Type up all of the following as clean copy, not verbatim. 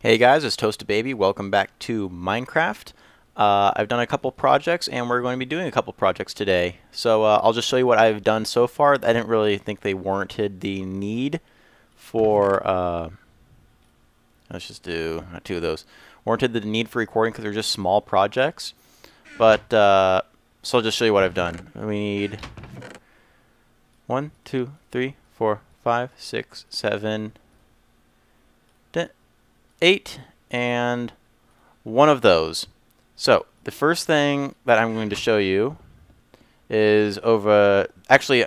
Hey guys, it's Toasted Baby. Welcome back to Minecraft. I've done a couple projects and we're going to be doing a couple projects today. So I'll just show you what I've done so far. I didn't really think they warranted the need for, let's just do two of those. Warranted the need for recording because they're just small projects. But, so I'll just show you what I've done. We need 1, 2, 3, 4, 5, 6, 7, 8 and one of those. So the first thing that I'm going to show you is actually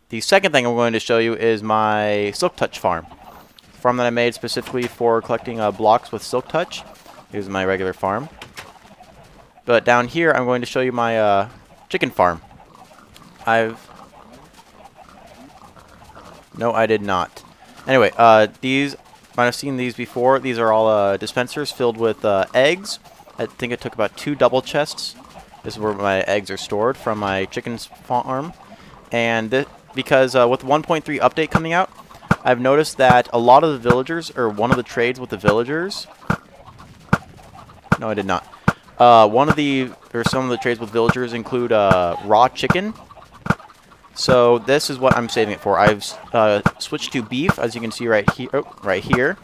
the second thing I'm going to show you is my Silk Touch farm that I made specifically for collecting blocks with Silk Touch. Here's my regular farm. But down here I'm going to show you my chicken farm. No, I did not. Anyway, these might have seen these before. These are all dispensers filled with eggs. I think it took about 2 double chests. This is where my eggs are stored from my chicken farm. And because with 1.3 update coming out, I've noticed that a lot of the villagers, or one of the trades with the villagers... No, I did not. Some of the trades with villagers include raw chicken. So this is what I'm saving it for. I've switched to beef, as you can see right here,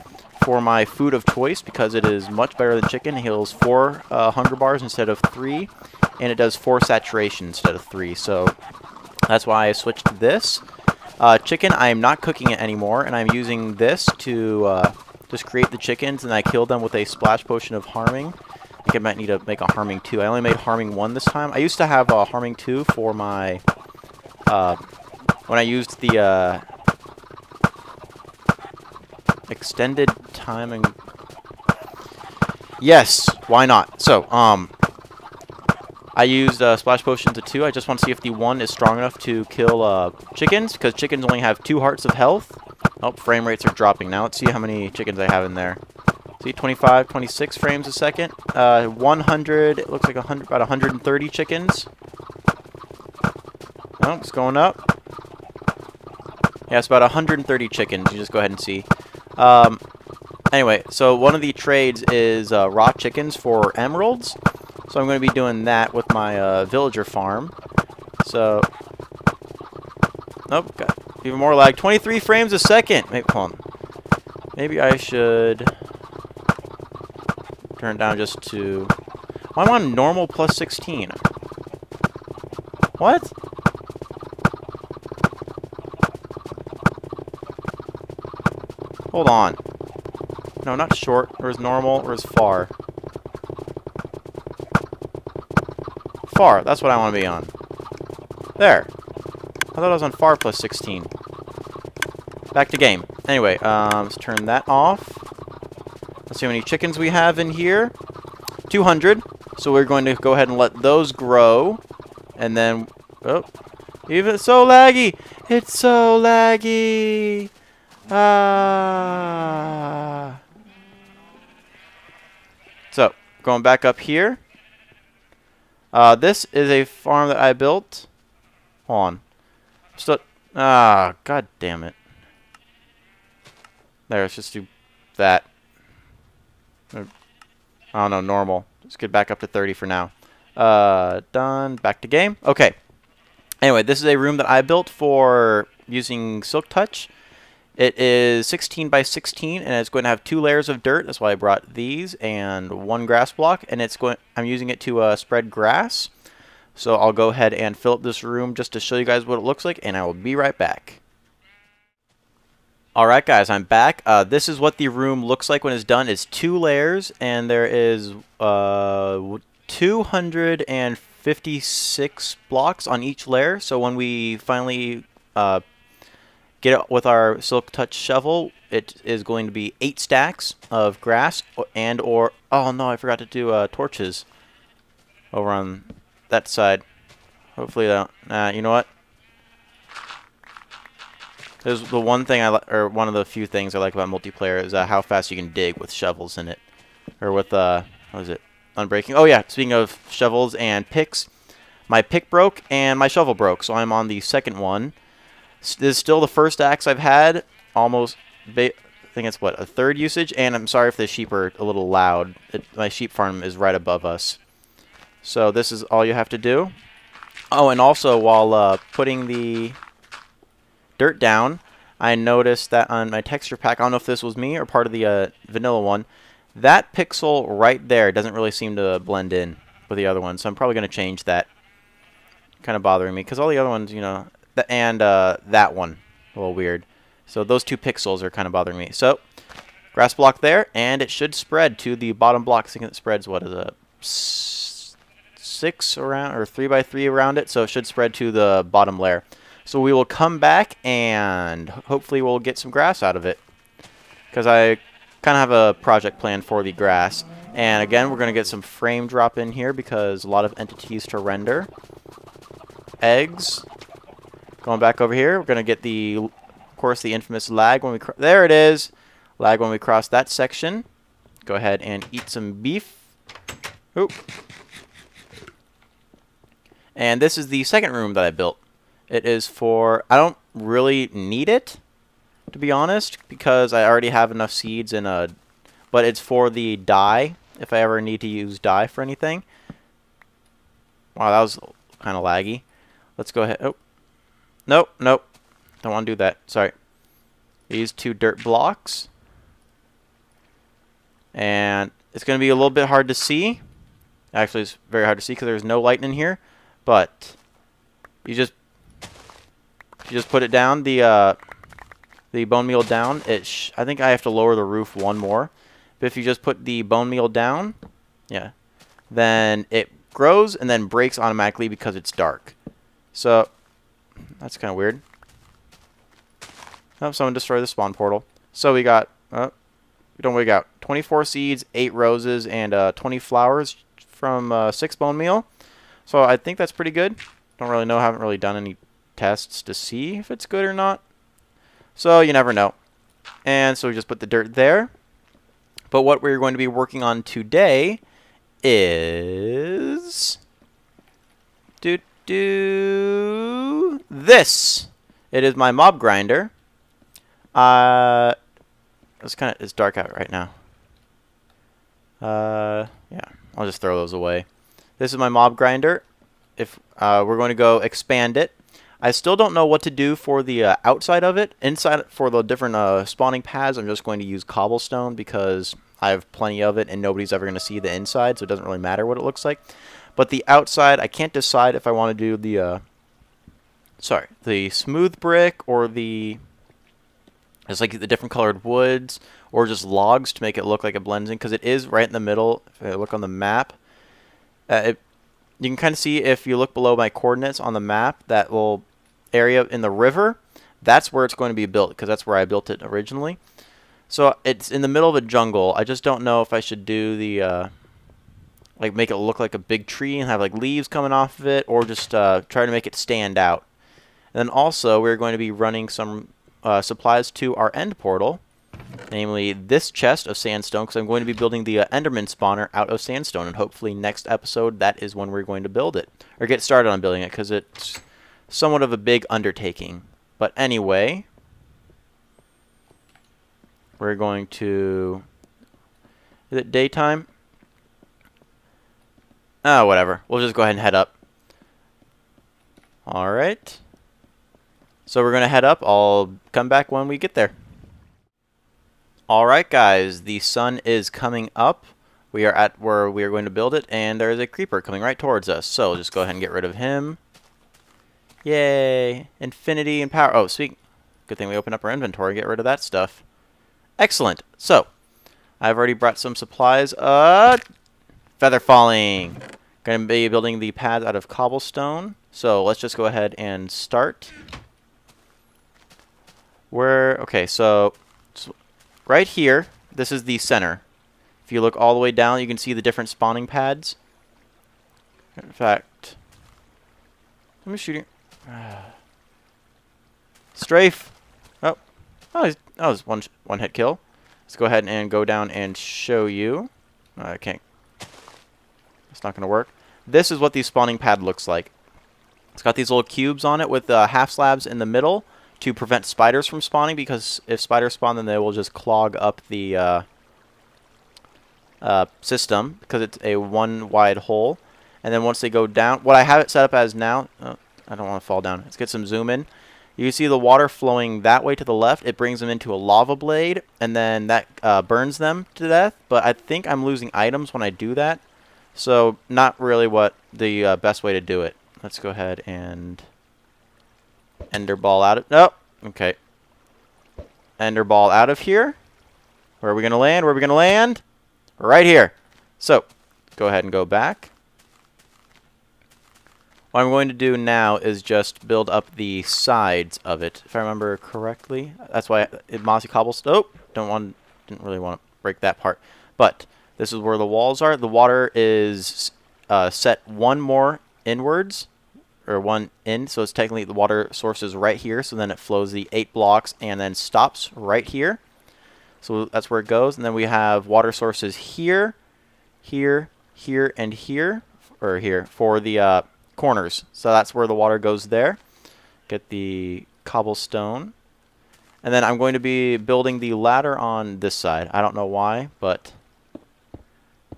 for my food of choice because it is much better than chicken. It heals 4 hunger bars instead of 3, and it does 4 saturation instead of 3. So that's why I switched to this. Chicken, I am not cooking it anymore, and I'm using this to just create the chickens, and I kill them with a splash potion of harming. I think I might need to make a harming 2. I only made harming 1 this time. I used to have a harming 2 for my... when I used the extended timing. Yes, why not? So, I used Splash Potion to 2. I just want to see if the 1 is strong enough to kill chickens, because chickens only have 2 hearts of health. Oh, frame rates are dropping. Now let's see how many chickens I have in there. See, 25, 26 frames a second. 100, it looks like about 130 chickens. Oh, it's going up. Yeah, it's about 130 chickens. You just go ahead and see. Anyway, so one of the trades is raw chickens for emeralds. So I'm going to be doing that with my villager farm. So, nope, got even more lag. 23 frames a second. Maybe, hold on. Maybe I should turn it down just to... Well, I'm on normal plus 16. What? Hold on. No, not short, or as normal, or as far. Far, that's what I want to be on. There. I thought I was on far plus 16. Back to game. Anyway, let's turn that off. Let's see how many chickens we have in here. 200. So we're going to go ahead and let those grow. And then... Oh. Even so laggy! It's so laggy! So, going back up here. This is a farm that I built. Hold on. God damn it. There, let's just do that. I don't know, normal. Let's get back up to 30 for now. Done. Back to game. Okay. Anyway, this is a room that I built for using Silk Touch. It is 16 by 16, and it's going to have 2 layers of dirt. That's why I brought these, and 1 grass block. And I'm using it to spread grass. So I'll go ahead and fill up this room just to show you guys what it looks like, and I will be right back. Alright guys, I'm back. This is what the room looks like when it's done. It's 2 layers, and there is 256 blocks on each layer. So when we finally get it with our Silk Touch shovel, it is going to be 8 stacks of grass or oh no, I forgot to do torches over on that side. Hopefully that you know what? There's the one thing or one of the few things I like about multiplayer is how fast you can dig with shovels in it, or with what is it? Unbreaking. Oh yeah, speaking of shovels and picks, my pick broke and my shovel broke, so I'm on the second one. This is still the first axe I've had. Almost, think it's, what, a third usage? And I'm sorry if the sheep are a little loud. My sheep farm is right above us. So this is all you have to do. Oh, and also while putting the dirt down, I noticed that on my texture pack, I don't know if this was me or part of the vanilla one, that pixel right there doesn't really seem to blend in with the other one. So I'm probably going to change that. Kind of bothering me because all the other ones, you know, and that one, a little weird. So those 2 pixels are kind of bothering me. So grass block there, and it should spread to the bottom block. I think it spreads, what is it, 6 around, or 3 by 3 around it. So it should spread to the bottom layer. So we will come back and hopefully we'll get some grass out of it, because I kind of have a project plan for the grass. And again, we're going to get some frame drop in here because a lot of entities to render. Eggs. Going back over here, we're going to get the, of course, the infamous lag when we, there it is, lag when we cross that section. Go ahead and eat some beef. Oop. And this is the second room that I built. It is for, I don't really need it, to be honest, because I already have enough seeds in a, but it's for the dye, if I ever need to use dye for anything. Wow, that was kind of laggy. Let's go ahead. Oh, nope, nope. Don't want to do that. Sorry. These 2 dirt blocks. And it's going to be a little bit hard to see. Actually, it's very hard to see because there's no light in here. But you just put it down, the bone meal down. I think I have to lower the roof one more. But if you just put the bone meal down, yeah, then it grows and then breaks automatically because it's dark. So that's kind of weird. Oh, someone destroyed the spawn portal. So we got, we got 24 seeds, 8 roses, and 20 flowers from 6 bone meal. So I think that's pretty good. Don't really know. Haven't really done any tests to see if it's good or not. So you never know. And so we just put the dirt there. But what we're going to be working on today is this. It is my mob grinder. It's dark out right now. Yeah, I'll just throw those away. This is my mob grinder. If we're going to go expand it. I still don't know what to do for the outside of it. Inside, for the different spawning pads, I'm just going to use cobblestone because I have plenty of it and nobody's ever going to see the inside, so it doesn't really matter what it looks like. But the outside, I can't decide if I want to do the the smooth brick or it's like the different colored woods or just logs to make it look like it blends in, because it is right in the middle. If I look on the map, you can kind of see, if you look below my coordinates on the map, that little area in the river, that's where it's going to be built, because that's where I built it originally. So it's in the middle of a jungle. I just don't know if I should do the like make it look like a big tree and have like leaves coming off of it, or just try to make it stand out. And then also we're going to be running some supplies to our end portal, namely this chest of sandstone, because I'm going to be building the Enderman spawner out of sandstone, and hopefully next episode that is when we're going to build it, or get started on building it, because it's somewhat of a big undertaking. But anyway, we're going to, is it daytime? Oh, whatever. We'll just go ahead and head up. Alright. So we're going to head up. I'll come back when we get there. Alright guys, the sun is coming up. We are at where we are going to build it, and there is a creeper coming right towards us. So just go ahead and get rid of him. Yay! Infinity and power. Oh, sweet. Good thing we open up our inventory and get rid of that stuff. Excellent. So, I've already brought some supplies. Feather falling. Going to be building the pads out of cobblestone. So let's just go ahead and start. Okay, so right here, this is the center. If you look all the way down, you can see the different spawning pads. In fact, let me shoot you. Strafe. Oh, that was one hit kill. Let's go ahead and go down and show you. I can't. It's not going to work. This is what the spawning pad looks like. It's got these little cubes on it with half slabs in the middle to prevent spiders from spawning, because if spiders spawn, then they will just clog up the system, because it's a one wide hole. And then once they go down, what I have it set up as now, oh, I don't want to fall down. Let's get some zoom in. You see the water flowing that way to the left. It brings them into a lava blade, and then that burns them to death. But I think I'm losing items when I do that, so not really what the best way to do it. Let's go ahead and ender ball out of... Oh, okay. Ender ball out of here. Where are we going to land? Where are we going to land? Right here. So, go ahead and go back. What I'm going to do now is just build up the sides of it, if I remember correctly. That's why mossy cobblestone. Oh, didn't really want to break that part. But this is where the walls are. The water is set one more inwards, or one in. So it's technically the water source is right here. So then it flows the 8 blocks and then stops right here. So that's where it goes. And then we have water sources here, here, here, and here, or here for the corners. So that's where the water goes there. Get the cobblestone. And then I'm going to be building the ladder on this side. I don't know why, but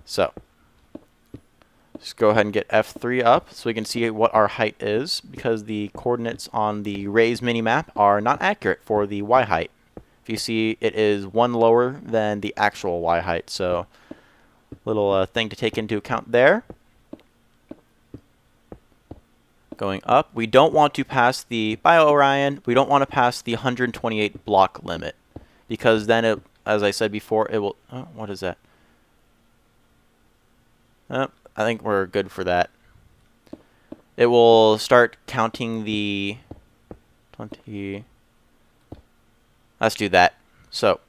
so just go ahead and get F3 up so we can see what our height is, because the coordinates on the Raise minimap are not accurate for the Y height. If you see, it is 1 lower than the actual Y height, so little thing to take into account there. Going up, we don't want to pass the Orion. We don't want to pass the 128 block limit, because then it, as I said before, it will. Oh, what is that? I think we're good for that. It will start counting the 20. Let's do that. So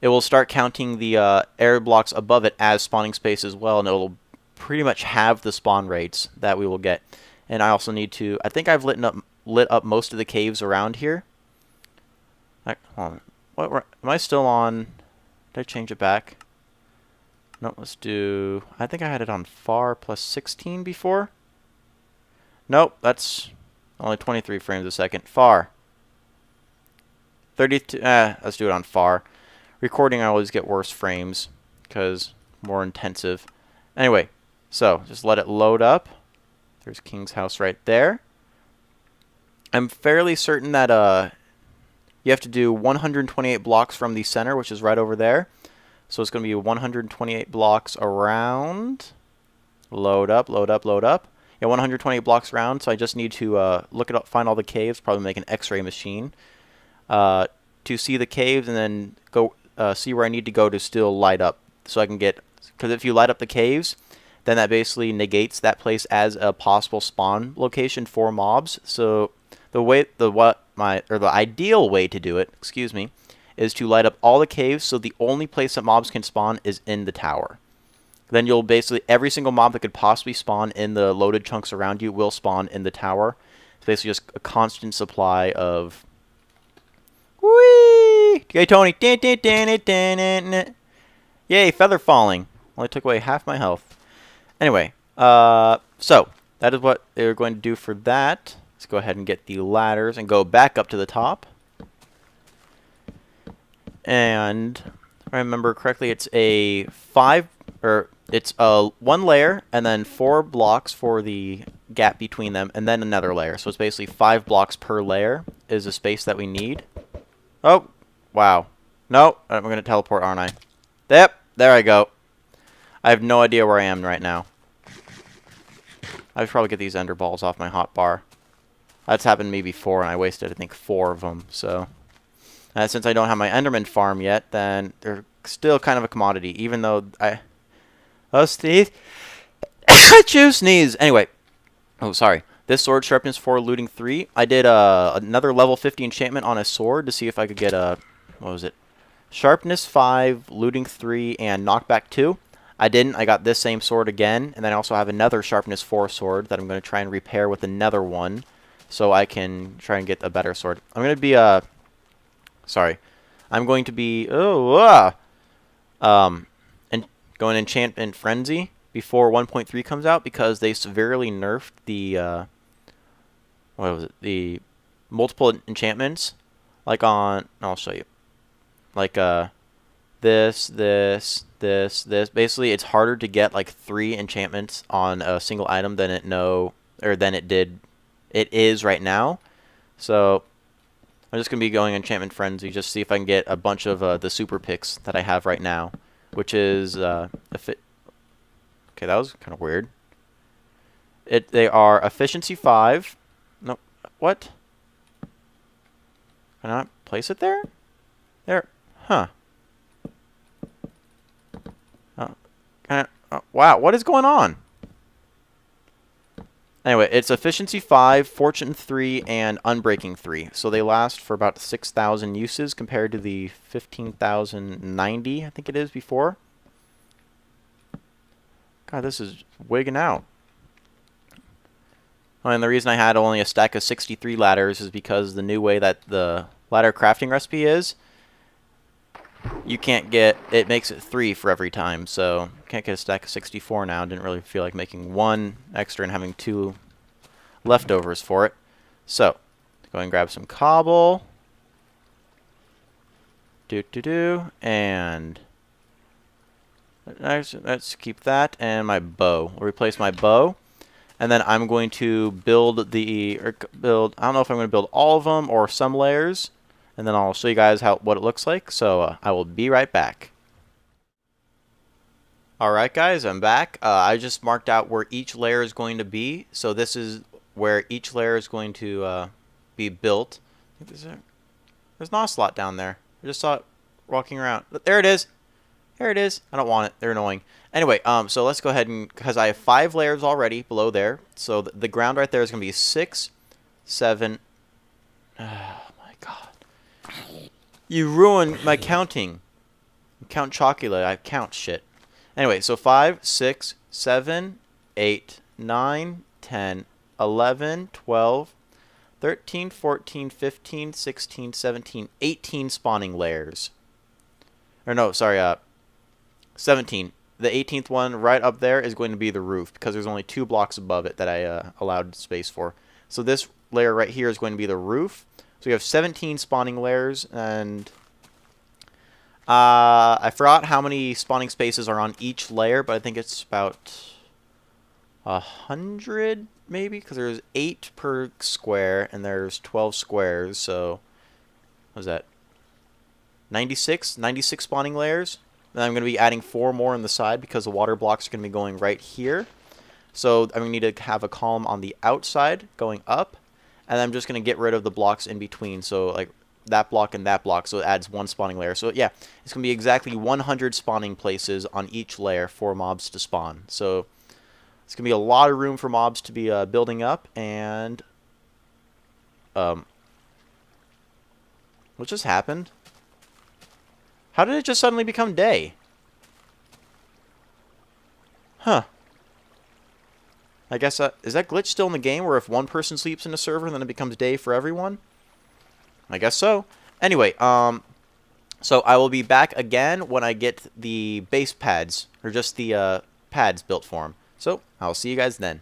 it will start counting the air blocks above it as spawning space as well, and it will pretty much have the spawn rates that we will get. And I also need to, I think I've lit up most of the caves around here. Hold on. What, am I still on? Did I change it back? No, let's do, I think I had it on far plus 16 before. Nope, that's only 23 frames a second. Far. 32, let's do it on far. Recording, I always get worse frames because more intensive. Anyway, so just let it load up. There's King's house right there. I'm fairly certain that you have to do 128 blocks from the center, which is right over there. So it's going to be 128 blocks around. Load up, load up, load up. Yeah, 128 blocks around. So I just need to look it up, find all the caves, probably make an X-ray machine to see the caves, and then go see where I need to go to still light up. So I can get, because if you light up the caves, then that basically negates that place as a possible spawn location for mobs. So the ideal way to do it, excuse me, is to light up all the caves, so the only place that mobs can spawn is in the tower. Then you'll basically, every single mob that could possibly spawn in the loaded chunks around you will spawn in the tower. It's basically just a constant supply of... Whee! Yay, Tony! Yay, feather falling. Only took away half my health. Anyway, so that is what they're going to do for that. Let's go ahead and get the ladders and go back up to the top. And if I remember correctly, it's a one layer and then 4 blocks for the gap between them, and then another layer. So it's basically 5 blocks per layer is the space that we need. Oh, wow. No, I'm going to teleport, aren't I? Yep, there I go. I have no idea where I am right now. I should probably get these ender balls off my hotbar. That's happened to me before, and I wasted, I think, 4 of them. So, since I don't have my Enderman Farm yet, then they're still kind of a commodity, even though I... Oh, sneeze. Achoo, sneeze. Anyway. Oh, sorry. This sword, sharpness 4, looting 3. I did another level 50 enchantment on a sword to see if I could get a... What was it? Sharpness 5, looting 3, and knockback 2. I didn't. I got this same sword again, and then I also have another sharpness 4 sword that I'm going to try and repair with another one, so I can try and get a better sword. I'm going to be sorry. I'm going to be and go in enchantment frenzy before 1.3 comes out, because they severely nerfed the what was it? The multiple enchantments. Like on, I'll show you. Like this. Basically, it's harder to get like 3 enchantments on a single item than it is right now. So I'm just gonna be going enchantment frenzy, just see if I can get a bunch of the super picks that I have right now, which is okay, that was kind of weird. They are efficiency 5. No, what? Can I not place it there? There, huh? Wow, what is going on? Anyway, it's efficiency 5, fortune 3, and unbreaking 3. So they last for about 6,000 uses compared to the 15,090, I think it is, before. God, this is wigging out. Oh, and the reason I had only a stack of 63 ladders is because the new way that the ladder crafting recipe is, you can't get, it makes it 3 for every time, so can't get a stack of 64 now. Didn't really feel like making 1 extra and having 2 leftovers for it. So, go and grab some cobble. And let's keep that, and my bow. I'll replace my bow. And then I'm going to build I don't know if I'm going to build all of them or some layers. And then I'll show you guys what it looks like. So I will be right back. Alright guys, I'm back. I just marked out where each layer is going to be. So this is where each layer is going to be built. There's not a slot down there. I just saw it walking around. There it is. There it is. I don't want it. They're annoying. Anyway, so let's go ahead and, because I have 5 layers already below there. So the ground right there is going to be 6, 7. Oh my god. You ruined my counting. Count Chocula. I count shit. Anyway, so 5, 6, 7, 8, 9, 10, 11, 12, 13, 14, 15, 16, 17, 18 spawning layers. Or no, sorry, 17. The 18th one right up there is going to be the roof, because there's only 2 blocks above it that I allowed space for. So this layer right here is going to be the roof. So we have 17 spawning layers, and I forgot how many spawning spaces are on each layer, but I think it's about 100 maybe, because there's 8 per square, and there's 12 squares, so what was that? 96 spawning layers. Then I'm going to be adding 4 more on the side because the water blocks are going to be going right here. So I'm going to need to have a column on the outside going up, and I'm just going to get rid of the blocks in between. So like that block and that block, so it adds 1 spawning layer. So yeah, it's going to be exactly 100 spawning places on each layer for mobs to spawn. So it's going to be a lot of room for mobs to be building up. And what just happened? How did it just suddenly become day? Huh. I guess, is that glitch still in the game where if one person sleeps in a server, then it becomes day for everyone? I guess so. Anyway, so I will be back again when I get the base pads, or just the pads built for them. So, I'll see you guys then.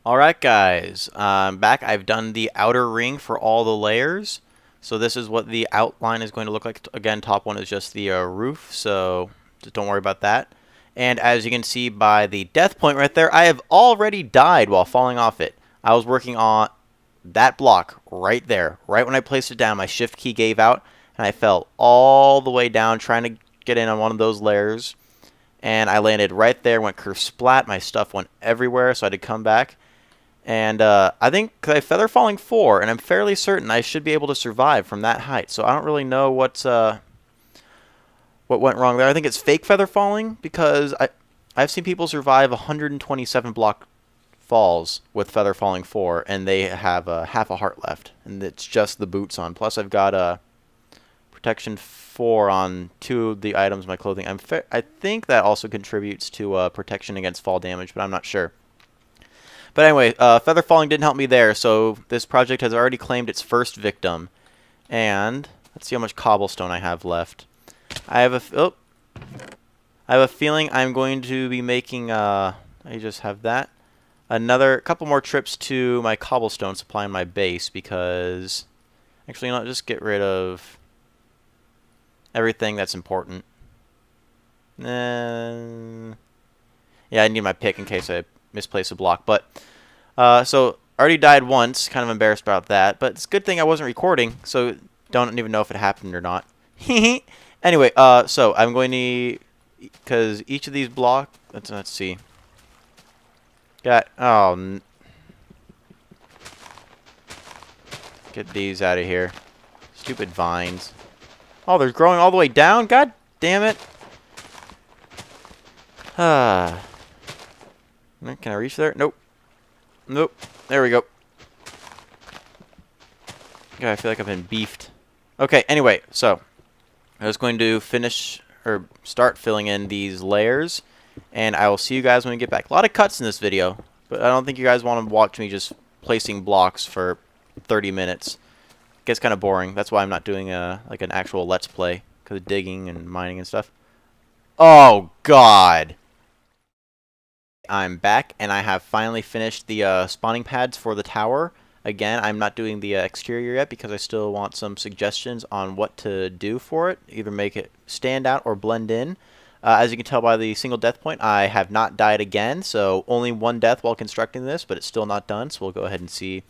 Alright guys, I'm back. I've done the outer ring for all the layers. So this is what the outline is going to look like. Again, top one is just the roof, so just don't worry about that. And as you can see by the death point right there, I have already died while falling off it. I was working on that block right there. Right when I placed it down, my shift key gave out, and I fell all the way down trying to get in on one of those layers. And I landed right there, went kersplat, my stuff went everywhere, so I had to come back. And I think I have feather falling 4, and I'm fairly certain I should be able to survive from that height. So I don't really know what went wrong there. I think it's fake feather falling, because I've seen people survive 127 block falls with feather falling 4, and they have half a heart left, and it's just the boots on. Plus I've got protection 4 on 2 of the items in my clothing. I think that also contributes to protection against fall damage, but I'm not sure. But anyway, feather falling didn't help me there, so this project has already claimed its first victim. And let's see how much cobblestone I have left. I have a feeling I'm going to be making I just have that. Couple more trips to my cobblestone supply in my base, because Actually, you know, just get rid of everything that's important. Yeah, I need my pick in case I misplace a block. But so I already died once. Kind of embarrassed about that. But it's a good thing I wasn't recording, so don't even know if it happened or not. Anyway, so I'm going to, because each of these blocks. Let's see. Get these out of here. Stupid vines. Oh, they're growing all the way down? God damn it. Can I reach there? Nope. Nope. There we go. God, I feel like I've been beefed. Okay, anyway, so I was going to finish or start filling in these layers, and I will see you guys when we get back. A lot of cuts in this video, but I don't think you guys want to watch me just placing blocks for 30 minutes. It gets kind of boring. That's why I'm not doing like an actual Let's Play, because of digging and mining and stuff. Oh, God. I'm back, and I have finally finished the spawning pads for the tower. Again, I'm not doing the exterior yet because I still want some suggestions on what to do for it. Either make it stand out or blend in. As you can tell by the single death point, I have not died again, so only one death while constructing this, but it's still not done, so we'll go ahead and see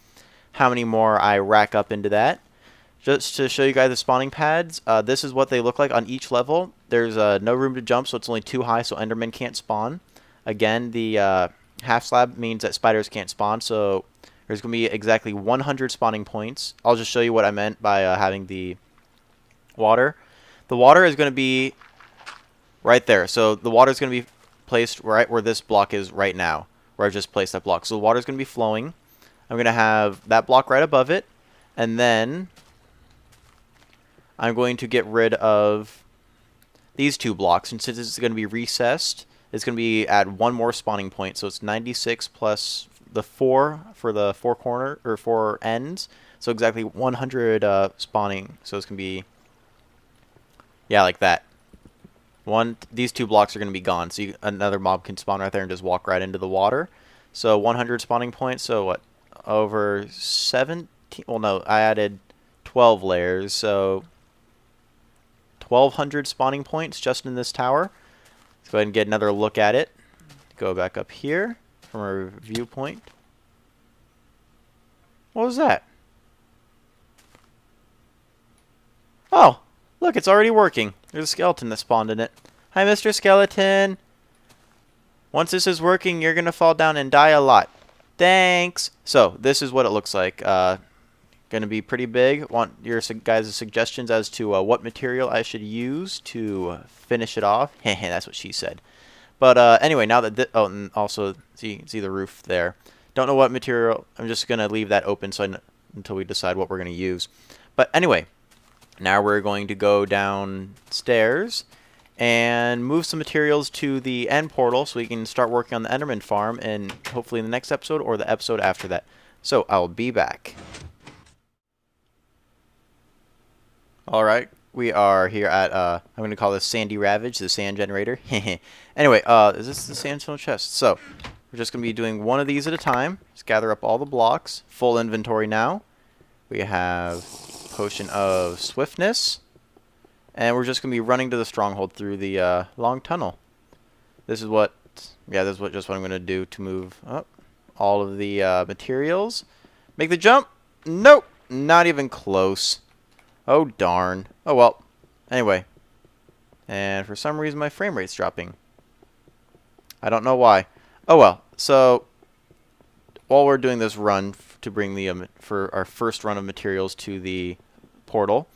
how many more I rack up into that. Just to show you guys the spawning pads, this is what they look like on each level. There's no room to jump, so it's only too high, so Endermen can't spawn. Again, the half slab means that spiders can't spawn, so there's going to be exactly 100 spawning points. I'll just show you what I meant by having the water. The water is going to be right there. So the water is going to be placed right where this block is right now, where I just placed that block. So the water is going to be flowing. I'm going to have that block right above it, and then I'm going to get rid of these two blocks. And since it's going to be recessed, it's going to be at one more spawning point. So it's 96 plus the 4 for the 4 corner or 4 ends. So exactly 100 spawning. So it's going to be, yeah, like that. These two blocks are going to be gone. So another mob can spawn right there and just walk right into the water. So 100 spawning points. So what? Over 17. Well, no, I added 12 layers. So 1,200 spawning points just in this tower. Let's go ahead and get another look at it. Go back up here from our viewpoint. What was that? Oh, look, it's already working. There's a skeleton that spawned in it. Hi, Mr. Skeleton. Once this is working, you're going to fall down and die a lot. Thanks. So, this is what it looks like. Going to be pretty big. Want your guys' suggestions as to what material I should use to finish it off. That's what she said. But anyway, now that oh, and also see the roof there. Don't know what material. I'm just going to leave that open until we decide what we're going to use. But anyway, now we're going to go downstairs and move some materials to the end portal so we can start working on the Enderman Farm, and hopefully in the next episode or the episode after that. So I'll be back. Alright, we are here at, I'm going to call this Sandy Ravage, the sand generator. Anyway, is this the sandstone chest? So, we're just going to be doing one of these at a time. Just gather up all the blocks. Full inventory now. We have Potion of Swiftness. And we're just going to be running to the stronghold through the long tunnel. This is what, yeah, this is just what I'm going to do to move up all of the materials. Make the jump. Nope, not even close. Oh, darn. Oh, well. Anyway. And for some reason, my frame rate's dropping. I don't know why. Oh, well. So, while we're doing this run to bring the for our first run of materials to the portal,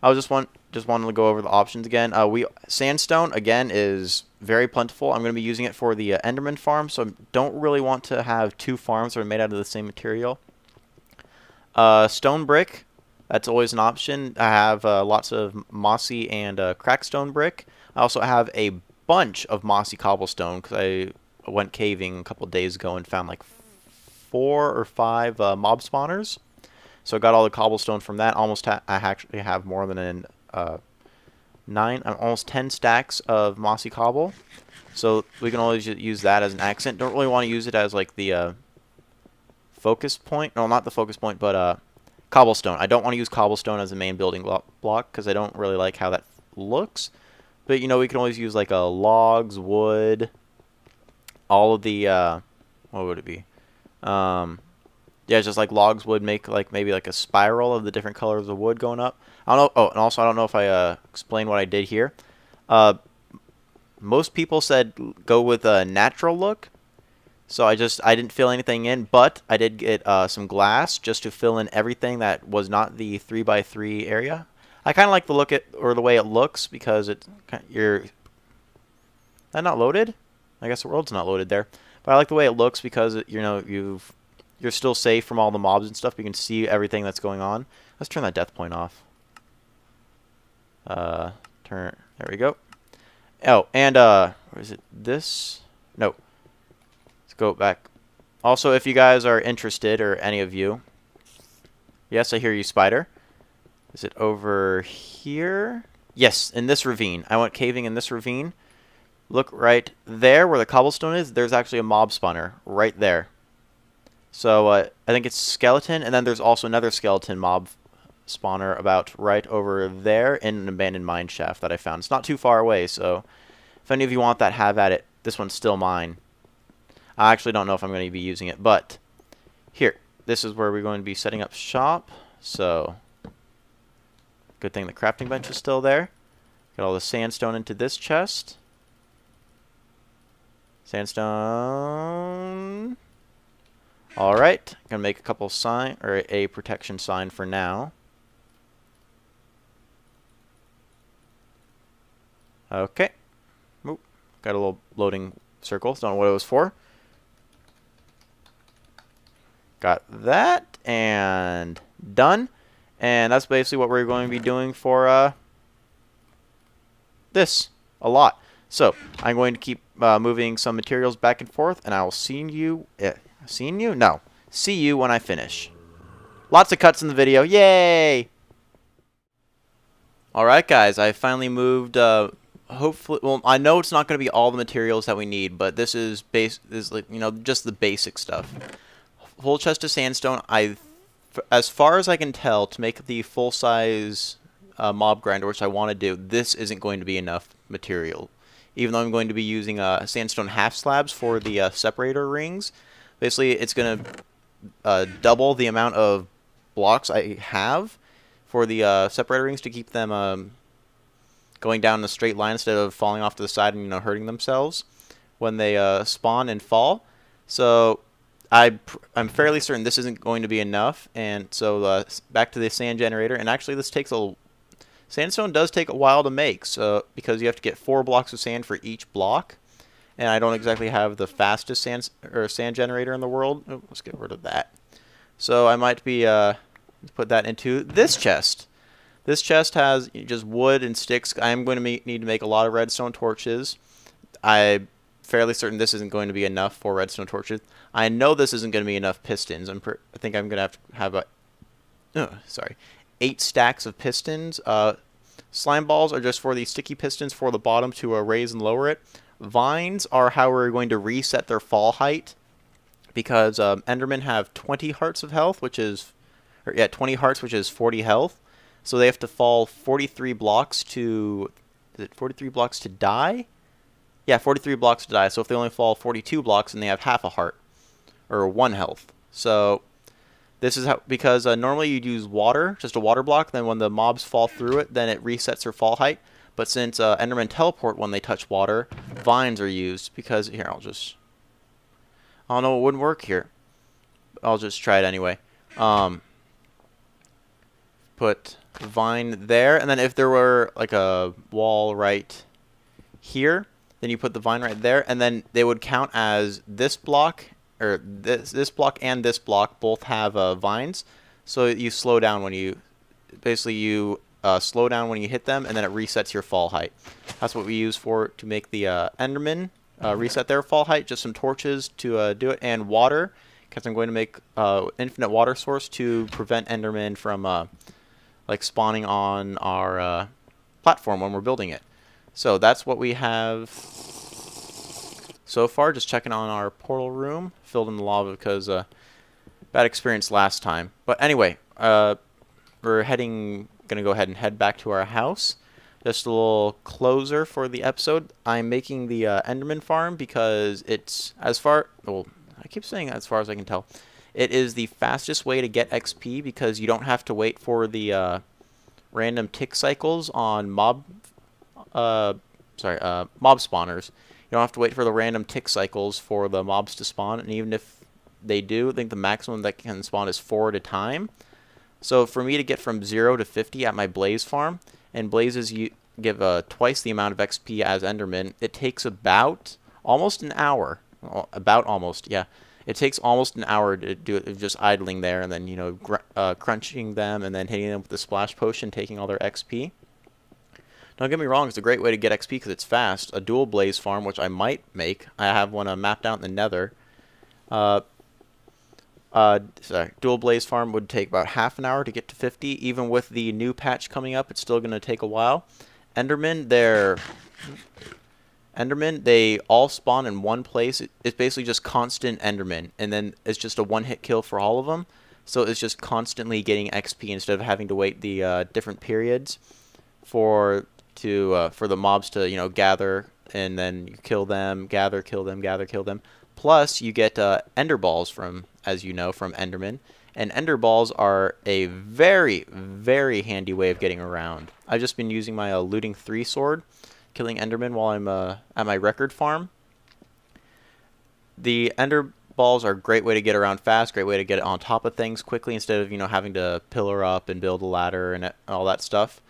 I just wanted to go over the options again. Sandstone, again, is very plentiful. I'm going to be using it for the Enderman Farm, so I don't really want to have two farms that are made out of the same material. Stone brick. That's always an option. I have lots of mossy and cracked stone brick. I also have a bunch of mossy cobblestone because I went caving a couple days ago and found like 4 or 5 mob spawners. So I got all the cobblestone from that. I actually have more than almost 10 stacks of mossy cobble. So we can always use that as an accent. Don't really want to use it as like the focus point. No, not the focus point, but cobblestone. I don't want to use cobblestone as a main building block because I don't really like how that looks. But, you know, we can always use, like, logs, wood, all of the, what would it be? Yeah, just, like, logs would make, like, maybe, like, a spiral of the different colors of wood going up. I don't know. Oh, and also, I don't know if I explained what I did here. Most people said go with a natural look. So I didn't fill anything in, but I did get some glass just to fill in everything that was not the 3x3 area. I kind of like the look or the way it looks because that not loaded? I guess the world's not loaded there. But I like the way it looks because you're still safe from all the mobs and stuff. You can see everything that's going on. Let's turn that death point off. There we go. Oh, and where is it? This? No. Let's go back. Also, if you guys are interested, or any of you, yes, I hear you, spider. Is it over here? Yes, in this ravine. I went caving in this ravine. Look right there where the cobblestone is. There's actually a mob spawner right there. So I think it's skeleton, and then there's also another skeleton mob spawner about right over there in an abandoned mine shaft that I found. It's not too far away, so if any of you want that, have at it. This one's still mine. I actually don't know if I'm going to be using it, but here, this is where we're going to be setting up shop. So good thing the crafting bench is still there. Get all the sandstone into this chest. Sandstone. All right, gonna make a couple sign or a protection sign for now. Okay. Oop. Got a little loading circle. Don't know what it was for. Got that and done. And that's basically what we're going to be doing for this a lot. So I'm going to keep moving some materials back and forth, and I will see you. See you when I finish. Lots of cuts in the video. Yay! All right, guys. I finally moved. Hopefully, well, I know it's not going to be all the materials that we need, but this is like, you know, just the basic stuff. Full chest of sandstone. As far as I can tell, to make the full-size mob grinder, which I want to do, this isn't going to be enough material. Even though I'm going to be using sandstone half slabs for the separator rings, basically it's going to double the amount of blocks I have for the separator rings to keep them going down in a straight line instead of falling off to the side and, you know, hurting themselves when they spawn and fall. So I'm fairly certain this isn't going to be enough, and so back to the sand generator. And actually, this takes sandstone does take a while to make, so because you have to get 4 blocks of sand for each block, and I don't exactly have the fastest sand generator in the world. Oh, let's get rid of that. So I might be put that into this chest. This chest has just wood and sticks. I am going to need to make a lot of redstone torches. I'm fairly certain this isn't going to be enough for redstone torches. I know this isn't going to be enough pistons. I think I'm going to have 8 stacks of pistons. Slime balls are just for the sticky pistons for the bottom to raise and lower it. Vines are how we're going to reset their fall height, because Endermen have 20 hearts of health, which is 20 hearts, which is 40 health. So they have to fall 43 blocks to, is it 43 blocks to die? Yeah, 43 blocks to die. So if they only fall 42 blocks, then they have half a heart, or 1 health. So this is how, because normally you'd use water, just a water block, then when the mobs fall through it, then it resets their fall height. But since Endermen teleport when they touch water, vines are used, because, here, I don't know, it wouldn't work here. I'll just try it anyway. Put vine there, and then if there were like a wall right here, then you put the vine right there, and then they would count as this block, or this block and this block both have vines. So you slow down when you slow down when you hit them, and then it resets your fall height. That's what we use to make the Endermen reset their fall height. Just some torches to do it, and water, because I'm going to make infinite water source to prevent Endermen from like spawning on our platform when we're building it. So that's what we have so far. Just checking on our portal room, filled in the lava because bad experience last time. But anyway, we're gonna go ahead and head back to our house. Just a little closer for the episode. I'm making the Enderman Farm because it's well, I keep saying as far as I can tell. It is the fastest way to get XP because you don't have to wait for the random tick cycles on mob spawners. You don't have to wait for the random tick cycles for the mobs to spawn, and even if they do, I think the maximum that can spawn is 4 at a time. So for me to get from 0 to 50 at my Blaze farm, and Blazes you give twice the amount of XP as Enderman, it takes about almost an hour. Yeah. It takes almost an hour to do it just idling there, and then, you know, crunching them, and then hitting them with the splash potion, taking all their XP. Don't get me wrong, it's a great way to get XP because it's fast. A dual Blaze farm, which I might make. I have one mapped out in the Nether. Dual Blaze farm would take about half an hour to get to 50. Even with the new patch coming up, it's still going to take a while. Endermen, they all spawn in one place. It's basically just constant Enderman, and then it's just a one-hit kill for all of them. So it's just constantly getting XP instead of having to wait the different periods for the mobs to, you know, gather, and then you kill them, gather, kill them, gather, kill them. Plus, you get Ender Balls from, as you know, from Enderman. And Ender Balls are a very, very handy way of getting around. I've just been using my Looting 3 sword, killing Enderman while I'm at my record farm. The Ender Balls are a great way to get around fast, great way to get on top of things quickly instead of, you know, having to pillar up and build a ladder and all that stuff.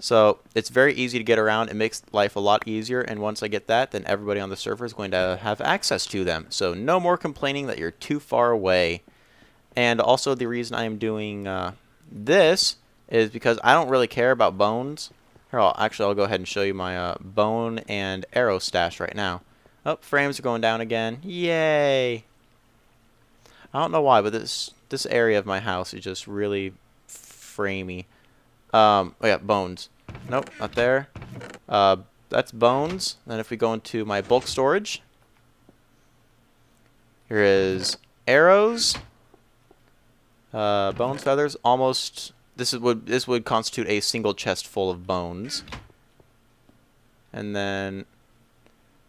So it's very easy to get around. It makes life a lot easier, and once I get that, then everybody on the server is going to have access to them. So no more complaining that you're too far away. And also the reason I am doing this is because I don't really care about bones. Here, I'll go ahead and show you my bone and arrow stash right now. Oh, frames are going down again. Yay! I don't know why, but this area of my house is just really framey. Oh yeah, bones. Nope, not there. That's bones. Then if we go into my bulk storage, here is arrows, bones, feathers. Almost. This would constitute a single chest full of bones. And then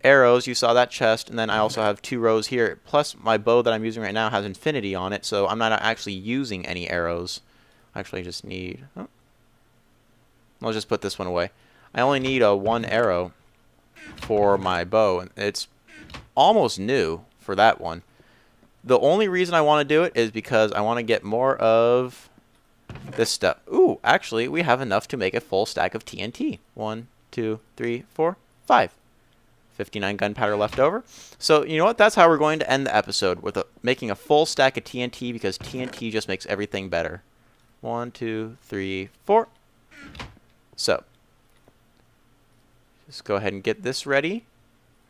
arrows. You saw that chest, and then I also have 2 rows here. Plus, my bow that I'm using right now has infinity on it, so I'm not actually using any arrows. Actually, I just need. Oh. I'll just put this one away. I only need 1 arrow for my bow, and it's almost new for that one. The only reason I want to do it is because I want to get more of this stuff. Ooh, actually, we have enough to make a full stack of TNT. 1, 2, 3, 4, 5. 59 gunpowder left over. So, you know what? That's how we're going to end the episode, with making a full stack of TNT, because TNT just makes everything better. 1, 2, 3, 4. So, just go ahead and get this ready,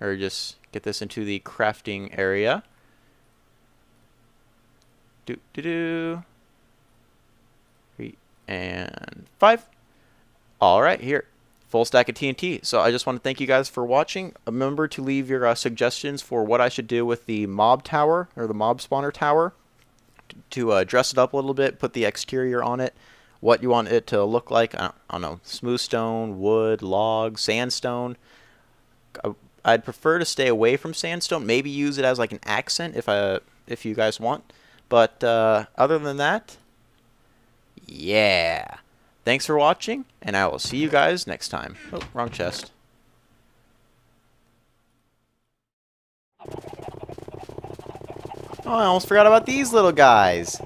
or just get this into the crafting area. 3 and 5. All right, here, full stack of TNT. So I just want to thank you guys for watching. Remember to leave your suggestions for what I should do with the mob tower, or the mob spawner tower, to dress it up a little bit, put the exterior on it. What you want it to look like, I don't know, smooth stone, wood, log, sandstone. I'd prefer to stay away from sandstone. Maybe use it as like an accent if you guys want. But other than that, yeah. Thanks for watching, and I will see you guys next time. Oh, wrong chest. Oh, I almost forgot about these little guys.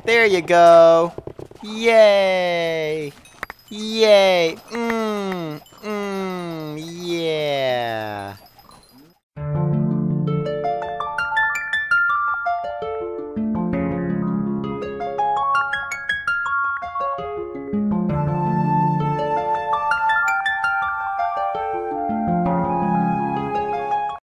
There you go. Yay! Yay! Yeah!